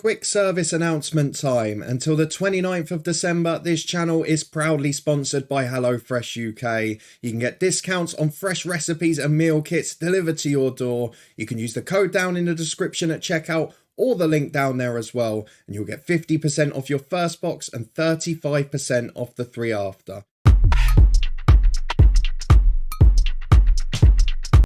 Quick service announcement time. Until the 29th of December, this channel is proudly sponsored by HelloFresh UK. You can get discounts on fresh recipes and meal kits delivered to your door. You can use the code down in the description at checkout or the link down there as well, and you'll get 50% off your first box and 35% off the 3 after.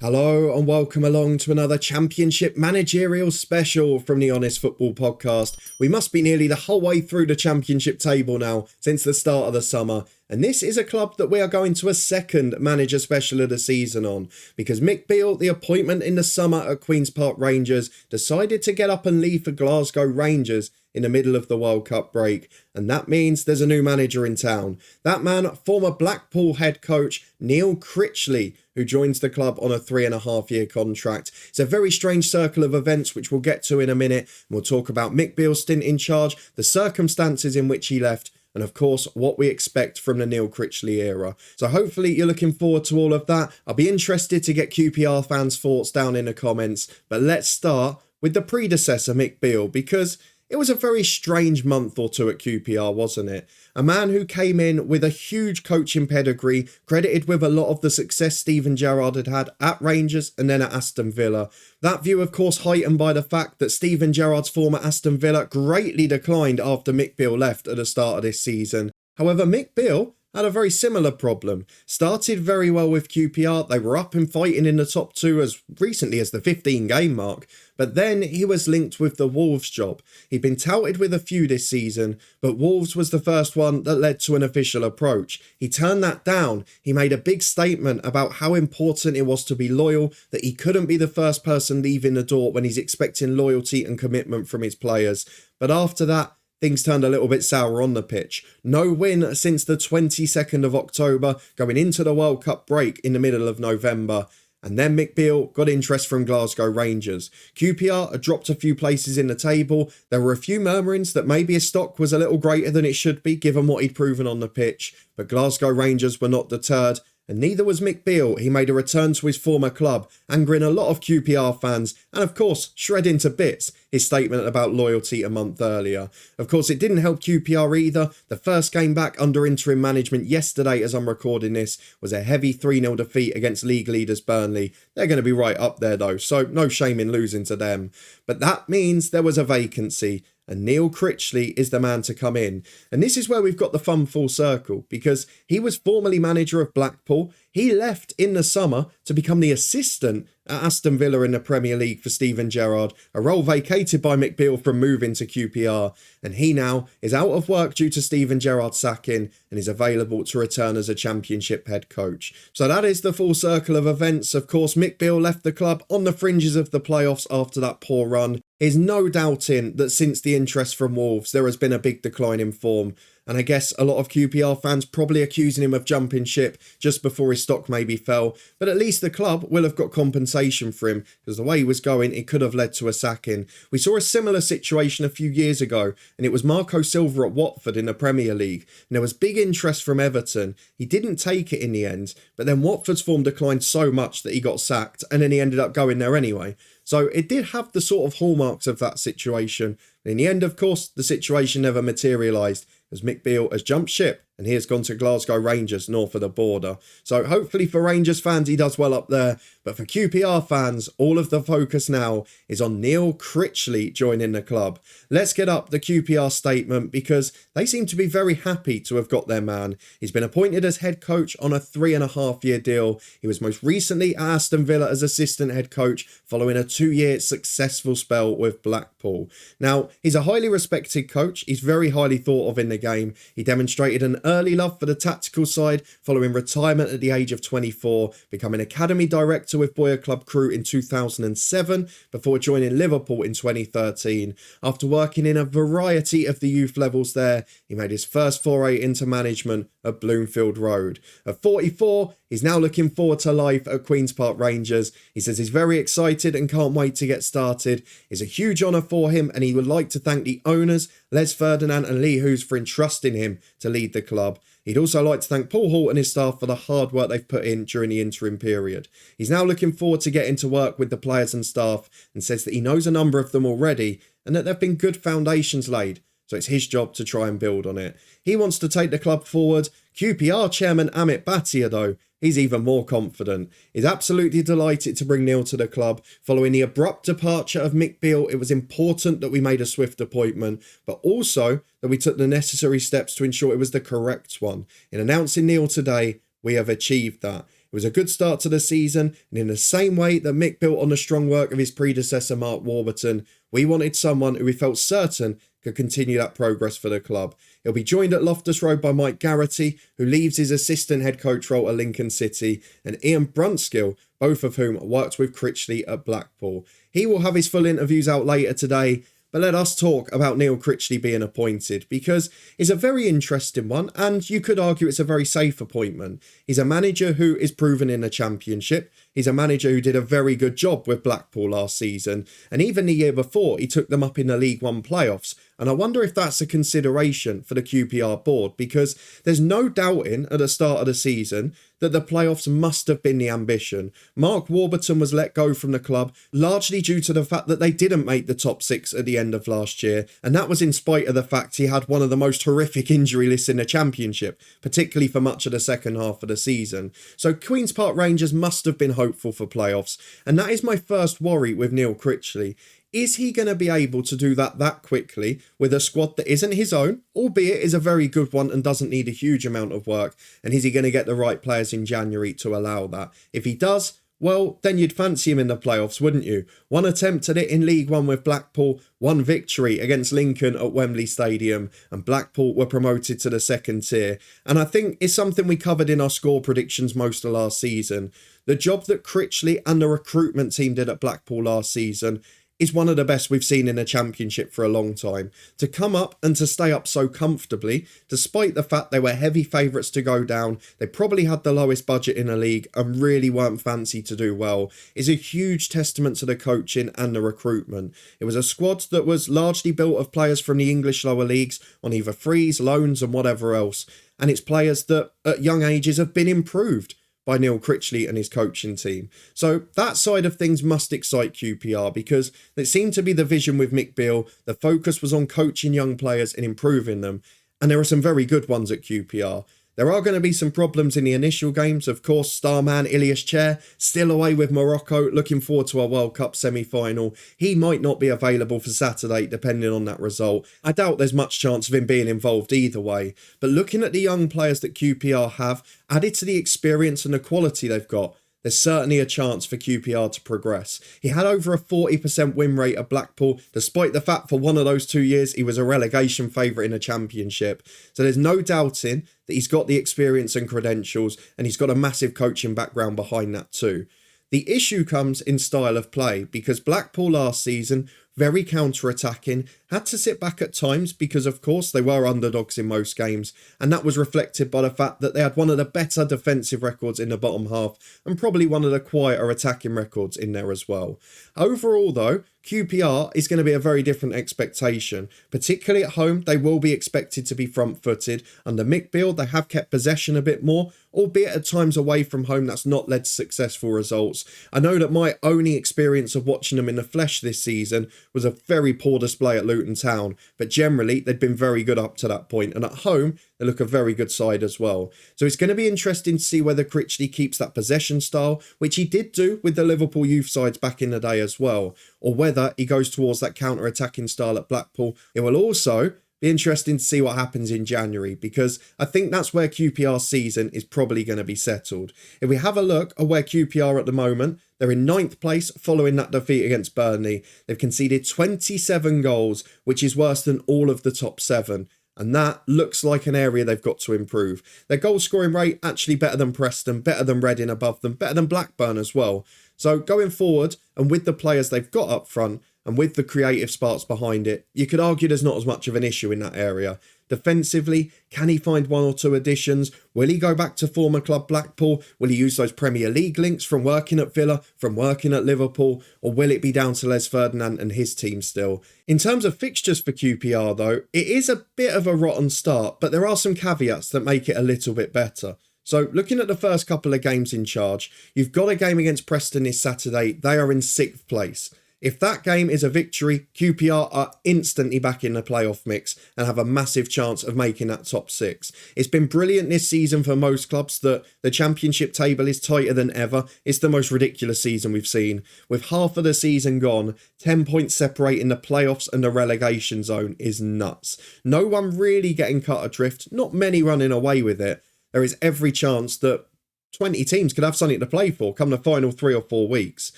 Hello and welcome along to another Championship managerial special from the Honest Football Podcast. We must be nearly the whole way through the Championship table now since the start of the summer. And this is a club that we are going to a second manager special of the season on, because Mick Beale, the appointment in the summer at Qpr Rangers, decided to get up and leave for Glasgow Rangers in the middle of the World Cup break. And that means there's a new manager in town. That man, former Blackpool head coach Neil Critchley, who joins the club on a 3.5-year contract. It's a very strange circle of events, which we'll get to in a minute. And we'll talk about Mick Beale's stint in charge, the circumstances in which he left, and of course, what we expect from the Neil Critchley era. So hopefully you're looking forward to all of that. I'll be interested to get QPR fans' thoughts down in the comments. But let's start with the predecessor, Mick Beale, because it was a very strange month or two at QPR, wasn't it? A man who came in with a huge coaching pedigree, credited with a lot of the success Steven Gerrard had had at Rangers and then at Aston Villa. That view, of course, heightened by the fact that Steven Gerrard's former Aston Villa greatly declined after Mick Beale left at the start of this season. However, Mick Beale had a very similar problem. Started very well with QPR, they were up and fighting in the top 2 as recently as the 15-game mark, but then he was linked with the Wolves job. He'd been touted with a few this season, but Wolves was the first one that led to an official approach. He turned that down. He made a big statement about how important it was to be loyal, that he couldn't be the first person leaving the door when he's expecting loyalty and commitment from his players. But after that, things turned a little bit sour on the pitch. No win since the 22nd of October, going into the World Cup break in the middle of November. And then Mick Beale got interest from Glasgow Rangers. QPR had dropped a few places in the table. There were a few murmurings that maybe his stock was a little greater than it should be, given what he'd proven on the pitch. But Glasgow Rangers were not deterred. And neither was Mick Beale. He made a return to his former club, angering a lot of QPR fans, and of course, shredding to bits his statement about loyalty a month earlier. Of course, it didn't help QPR either. The first game back under interim management yesterday, as I'm recording this, was a heavy 3-0 defeat against league leaders Burnley. They're going to be right up there though, so no shame in losing to them. But that means there was a vacancy, and Neil Critchley is the man to come in. And this is where we've got the fun full circle, because he was formerly manager of Blackpool. He left in the summer to become the assistant at Aston Villa in the Premier League for Steven Gerrard, a role vacated by Mick Beale from moving to QPR. And he now is out of work due to Steven Gerrard's sacking and is available to return as a Championship head coach. So that is the full circle of events. Of course, Mick Beale left the club on the fringes of the playoffs after that poor run. There's no doubting that since the interest from Wolves, there has been a big decline in form. And I guess a lot of QPR fans probably accusing him of jumping ship just before his stock maybe fell. But at least the club will have got compensation for him, because the way he was going, it could have led to a sacking. We saw a similar situation a few years ago, and it was Marco Silva at Watford in the Premier League. And there was big interest from Everton. He didn't take it in the end, but then Watford's form declined so much that he got sacked, and then he ended up going there anyway. So it did have the sort of hallmarks of that situation. In the end, of course, the situation never materialised, as Mick Beale has jumped ship and he has gone to Glasgow Rangers north of the border. So hopefully for Rangers fans he does well up there, but for QPR fans all of the focus now is on Neil Critchley joining the club. Let's get up the QPR statement, because they seem to be very happy to have got their man. He's been appointed as head coach on a 3.5-year deal. He was most recently at Aston Villa as assistant head coach following a 2-year successful spell with Blackpool. Now, he's a highly respected coach. He's very highly thought of in the game. He demonstrated an early love for the tactical side following retirement at the age of 24, becoming academy director with Boyer Club Crew in 2007 before joining Liverpool in 2013. After working in a variety of the youth levels there, he made his first foray into management at Bloomfield Road. At 44, he's now looking forward to life at Queen's Park Rangers. He says he's very excited and can't wait to get started. It's a huge honour for him and he would like to thank the owners, Les Ferdinand and Lee Hughes, for entrusting him to lead the club. He'd also like to thank Paul Hall and his staff for the hard work they've put in during the interim period. He's now looking forward to getting to work with the players and staff and says that he knows a number of them already and that there have been good foundations laid. So it's his job to try and build on it. He wants to take the club forward. QPR chairman Amit Bhatia, though, he's even more confident. He's absolutely delighted to bring Neil to the club. Following the abrupt departure of Mick Beale, it was important that we made a swift appointment, but also that we took the necessary steps to ensure it was the correct one. In announcing Neil today, we have achieved that. It was a good start to the season, and in the same way that Mick built on the strong work of his predecessor Mark Warburton, we wanted someone who we felt certain could continue that progress for the club. He'll be joined at Loftus Road by Mike Garrity, who leaves his assistant head coach role at Lincoln City, and Ian Brunskill, both of whom worked with Critchley at Blackpool. He will have his full interviews out later today, but let us talk about Neil Critchley being appointed, because it's a very interesting one, and you could argue it's a very safe appointment. He's a manager who is proven in the Championship. He's a manager who did a very good job with Blackpool last season, and even the year before, he took them up in the League One playoffs. And I wonder if that's a consideration for the QPR board, because there's no doubting at the start of the season that the playoffs must have been the ambition. Mark Warburton was let go from the club largely due to the fact that they didn't make the top six at the end of last year, and that was in spite of the fact he had one of the most horrific injury lists in the Championship, particularly for much of the second half of the season. So Queen's Park Rangers must have been hopeful for playoffs, and that is my first worry with Neil Critchley. Is he going to be able to do that quickly with a squad that isn't his own, albeit is a very good one and doesn't need a huge amount of work? And is he going to get the right players in January to allow that? If he does, well, then you'd fancy him in the playoffs, wouldn't you? One attempt at it in League One with Blackpool, one victory against Lincoln at Wembley Stadium, and Blackpool were promoted to the second tier. And I think it's something we covered in our score predictions most of last season. The job that Critchley and the recruitment team did at Blackpool last season is one of the best we've seen in the Championship for a long time. To come up and to stay up so comfortably, despite the fact they were heavy favourites to go down, they probably had the lowest budget in the league and really weren't fancy to do well, is a huge testament to the coaching and the recruitment. It was a squad that was largely built of players from the English lower leagues on either frees, loans and whatever else, and it's players that at young ages have been improved by Neil Critchley and his coaching team. So that side of things must excite QPR, because it seemed to be the vision with Mick Beale. The focus was on coaching young players and improving them. And there are some very good ones at QPR. There are going to be some problems in the initial games. Of course, starman Ilias Chair still away with Morocco, looking forward to a World Cup semi-final. He might not be available for Saturday, depending on that result. I doubt there's much chance of him being involved either way. But looking at the young players that QPR have, added to the experience and the quality they've got, there's certainly a chance for QPR to progress. He had over a 40% win rate at Blackpool, despite the fact for one of those 2 years he was a relegation favourite in the Championship. So there's no doubting that he's got the experience and credentials, and he's got a massive coaching background behind that too. The issue comes in style of play, because Blackpool last season, very counter-attacking, had to sit back at times because of course they were underdogs in most games, and that was reflected by the fact that they had one of the better defensive records in the bottom half and probably one of the quieter attacking records in there as well. Overall though, QPR is going to be a very different expectation. Particularly at home, they will be expected to be front-footed. Under Mick Beale, they have kept possession a bit more, albeit at times away from home that's not led to successful results. I know that my only experience of watching them in the flesh this season was a very poor display at Luton Town, but generally they'd been very good up to that point, and at home they look a very good side as well. So it's going to be interesting to see whether Critchley keeps that possession style, which he did do with the Liverpool youth sides back in the day as well, or whether he goes towards that counter-attacking style at Blackpool. It will also be interesting to see what happens in January, because I think that's where QPR's season is probably going to be settled. If we have a look at where QPR are at the moment, they're in 9th place following that defeat against Burnley. They've conceded 27 goals, which is worse than all of the top 7. And that looks like an area they've got to improve. Their goal scoring rate actually better than Preston, better than Reading above them, better than Blackburn as well. So going forward, and with the players they've got up front, and with the creative sparks behind it, you could argue there's not as much of an issue in that area. Defensively, can he find one or two additions? Will he go back to former club Blackpool? Will he use those Premier League links from working at Villa, from working at Liverpool? Or will it be down to Les Ferdinand and his team still? In terms of fixtures for QPR though, it is a bit of a rotten start, but there are some caveats that make it a little bit better. So looking at the first couple of games in charge, you've got a game against Preston this Saturday. They are in 6th place. If that game is a victory, QPR are instantly back in the playoff mix and have a massive chance of making that top 6. It's been brilliant this season for most clubs that the championship table is tighter than ever. It's the most ridiculous season we've seen. With half of the season gone, 10 points separating the playoffs and the relegation zone is nuts. No one really getting cut adrift, not many running away with it. There is every chance that 20 teams could have something to play for come the final 3 or 4 weeks.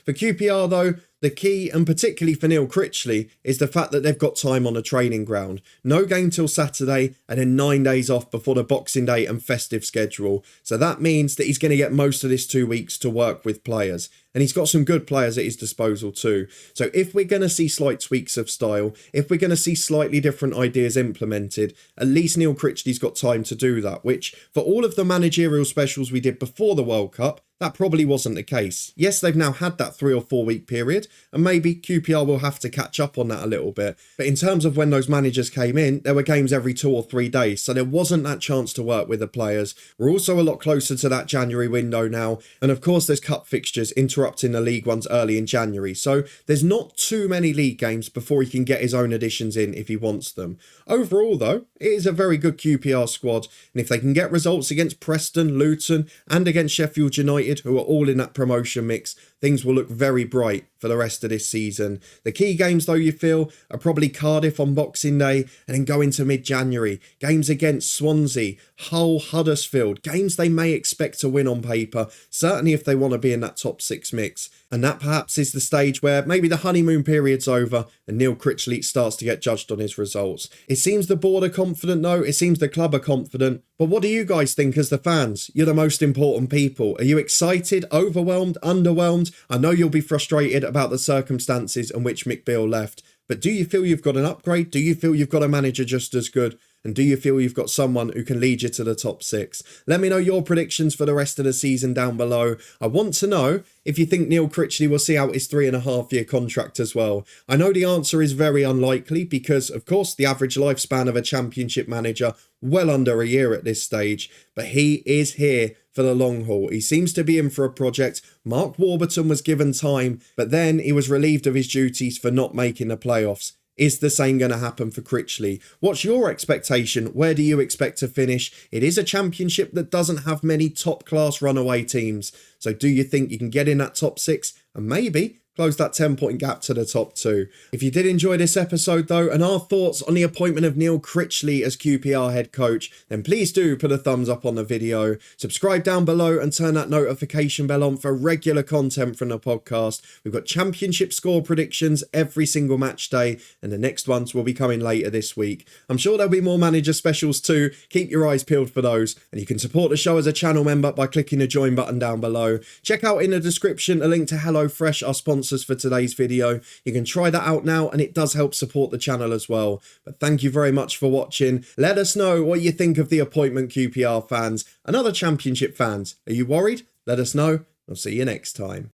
For QPR though, the key, and particularly for Neil Critchley, is the fact that they've got time on a training ground. No game till Saturday and then 9 days off before the Boxing Day and festive schedule. So that means that he's going to get most of this 2 weeks to work with players. And he's got some good players at his disposal too. So if we're going to see slight tweaks of style, if we're going to see slightly different ideas implemented, at least Neil Critchley's got time to do that, which for all of the managerial specials we did before the World Cup, that probably wasn't the case. Yes, they've now had that 3 or 4 week period, and maybe QPR will have to catch up on that a little bit. But in terms of when those managers came in, there were games every 2 or 3 days, so there wasn't that chance to work with the players. We're also a lot closer to that January window now, and of course there's cup fixtures interrupting the League Ones early in January, so there's not too many league games before he can get his own additions in if he wants them. Overall though, it is a very good QPR squad, and if they can get results against Preston, Luton and against Sheffield United, who are all in that promotion mix, things will look very bright for the rest of this season. The key games though, you feel, are probably Cardiff on Boxing Day and then go into mid-January. Games against Swansea, Hull, Huddersfield, games they may expect to win on paper, certainly if they want to be in that top 6 mix. And that perhaps is the stage where maybe the honeymoon period's over and Neil Critchley starts to get judged on his results. It seems the board are confident though, it seems the club are confident. But what do you guys think as the fans? You're the most important people. Are you excited, overwhelmed, underwhelmed? I know you'll be frustrated about the circumstances in which Mick Beale left, but do you feel you've got an upgrade? Do you feel you've got a manager just as good? And do you feel you've got someone who can lead you to the top 6? Let me know your predictions for the rest of the season down below. I want to know if you think Neil Critchley will see out his 3.5-year contract as well. I know the answer is very unlikely because, of course, the average lifespan of a championship manager, well under a year at this stage. But he is here for the long haul. He seems to be in for a project. Mark Warburton was given time, but then he was relieved of his duties for not making the playoffs. Is the same going to happen for Critchley? What's your expectation? Where do you expect to finish? It is a championship that doesn't have many top-class runaway teams. So do you think you can get in that top 6 and maybe close that 10-point gap to the top 2? If you did enjoy this episode though, and our thoughts on the appointment of Neil Critchley as QPR head coach, then please do put a thumbs up on the video, subscribe down below and turn that notification bell on for regular content from the podcast. We've got championship score predictions every single match day, and the next ones will be coming later this week. I'm sure there'll be more manager specials too. Keep your eyes peeled for those, and you can support the show as a channel member by clicking the join button down below. Check out in the description a link to HelloFresh, our sponsor for today's video. You can try that out now and it does help support the channel as well. But thank you very much for watching. Let us know what you think of the appointment, QPR fans and other championship fans. Are you worried? Let us know. I'll see you next time.